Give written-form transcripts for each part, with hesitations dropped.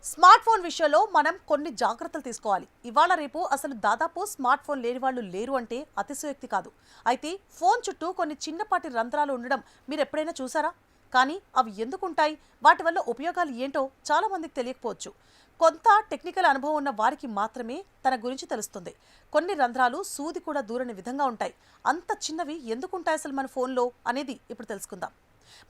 Smart phone విషయంలో మనం కొన్ని జాగ్రత్తలు తీసుకోవాలి. ఇవాళ రేపు అసలు దాదాపు స్మార్ట్ ఫోన్ లేని వాళ్ళు లేరు అంటే అతిశయోక్తి కాదు. అయితే ఫోన్ చుట్టూ కొన్ని చిన్నపాటి రంధ్రాలు ఉండడం మీరు ఎప్పుడైనా చూసారా? కానీ అవి ఎందుకుంటాయి, వాటి వల్ల ఉపయోగాలు ఏంటో చాలా మందికి తెలియకపోవచ్చు. కొంత టెక్నికల్ అనుభవం ఉన్న వారికి మాత్రమే తన గురించి తెలుస్తుంది. కొన్ని రంధ్రాలు సూది కూడా దూరని విధంగా ఉంటాయి. అంత చిన్నవి ఎందుకుంటాయి అసలు మన ఫోన్లో అనేది ఇప్పుడు తెలుసుకుందాం.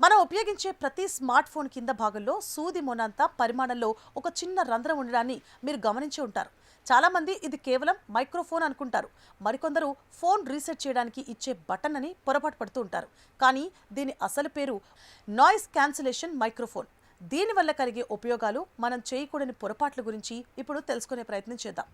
మనం ఉపయోగించే ప్రతి స్మార్ట్ ఫోన్ కింద భాగంలో సూది మొనంత పరిమాణంలో ఒక చిన్న రంధ్రం ఉండడాన్ని మీరు గమనించి ఉంటారు. చాలా మంది ఇది కేవలం మైక్రోఫోన్ అనుకుంటారు. మరికొందరు ఫోన్ రీసెట్ చేయడానికి ఇచ్చే బటన్ అని పొరపాటు పడుతూ ఉంటారు. కానీ దీని అసలు పేరు నాయిస్ క్యాన్సిలేషన్ మైక్రోఫోన్. దీనివల్ల కలిగే ఉపయోగాలు, మనం చేయకూడని పొరపాట్ల గురించి ఇప్పుడు తెలుసుకునే ప్రయత్నం చేద్దాం.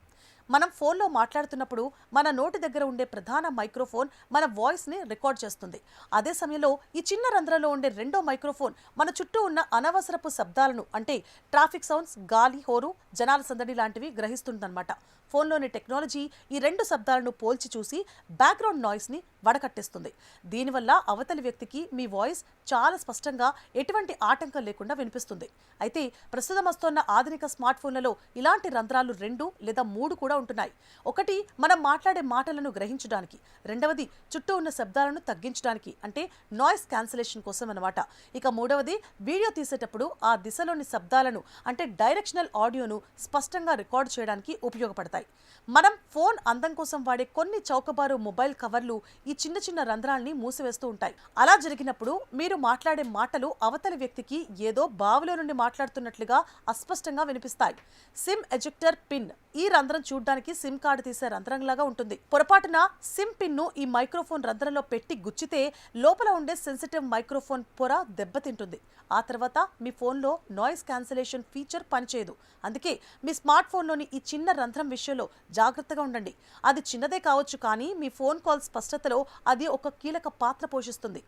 మనం ఫోన్లో మాట్లాడుతున్నప్పుడు మన నోటి దగ్గర ఉండే ప్రధాన మైక్రోఫోన్ మన వాయిస్ని రికార్డ్ చేస్తుంది. అదే సమయంలో ఈ చిన్న రంధ్రంలో ఉండే రెండో మైక్రోఫోన్ మన చుట్టూ ఉన్న అనవసరపు శబ్దాలను, అంటే ట్రాఫిక్ సౌండ్స్, గాలి, హోరు, జనాల సందడి లాంటివి గ్రహిస్తుందన్నమాట. ఫోన్లోని టెక్నాలజీ ఈ రెండు శబ్దాలను పోల్చి చూసి బ్యాక్గ్రౌండ్ నాయిస్ని వడకట్టేస్తుంది. దీనివల్ల అవతలి వ్యక్తికి మీ వాయిస్ చాలా స్పష్టంగా, ఎటువంటి ఆటంకం లేకుండా వినిపిస్తుంది. అయితే ప్రస్తుతం వస్తున్న ఆధునిక స్మార్ట్ ఫోన్లలో ఇలాంటి రంధ్రాలు 2 లేదా 3 కూడా ఉంటున్నాయి. ఒకటి మనం మాట్లాడే మాటలను గ్రహించడానికి, రెండవది చుట్టూ ఉన్న శబ్దాలను తగ్గించడానికి, అంటే నాయిస్ క్యాన్సిలేషన్ కోసం అన్నమాట. ఇక మూడవది వీడియో తీసేటప్పుడు ఆ దిశలోని శబ్దాలను, అంటే డైరెక్షనల్ ఆడియోను స్పష్టంగా రికార్డ్ చేయడానికి ఉపయోగపడతాయి. మనం ఫోన్ అందం కోసం వాడే కొన్ని చౌకబారు మొబైల్ కవర్లు ఈ చిన్న చిన్న రంధ్రాల్ని మూసివేస్తూ ఉంటాయి. అలా జరిగినప్పుడు మీరు మాట్లాడే మాటలు అవతలి వ్యక్తికి ఏదో బావిలో నుండి మాట్లాడుతున్నట్లుగా అస్పష్టంగా వినిపిస్తాయి. సిమ్ ఎజెక్టర్ పిన్, ఈ రంధ్రం చూడ్డానికి సిమ్ కార్డు తీసే రంధ్రంలాగా ఉంటుంది. పొరపాటున సిమ్ పిన్ ను ఈ మైక్రోఫోన్ రంధ్రంలో పెట్టి గుచ్చితే లోపల ఉండే సెన్సిటివ్ మైక్రోఫోన్ పొర దెబ్బతింటుంది. ఆ తర్వాత మీ ఫోన్లో నాయిస్ క్యాన్సిలేషన్ ఫీచర్ పనిచేయదు. అందుకే మీ స్మార్ట్ ఫోన్లోని ఈ చిన్న రంధ్రం విషయంలో జాగ్రత్తగా ఉండండి. అది చిన్నదే కావచ్చు, కానీ మీ ఫోన్ కాల్ స్పష్టతలో అది ఒక కీలక పాత్ర పోషిస్తుంది.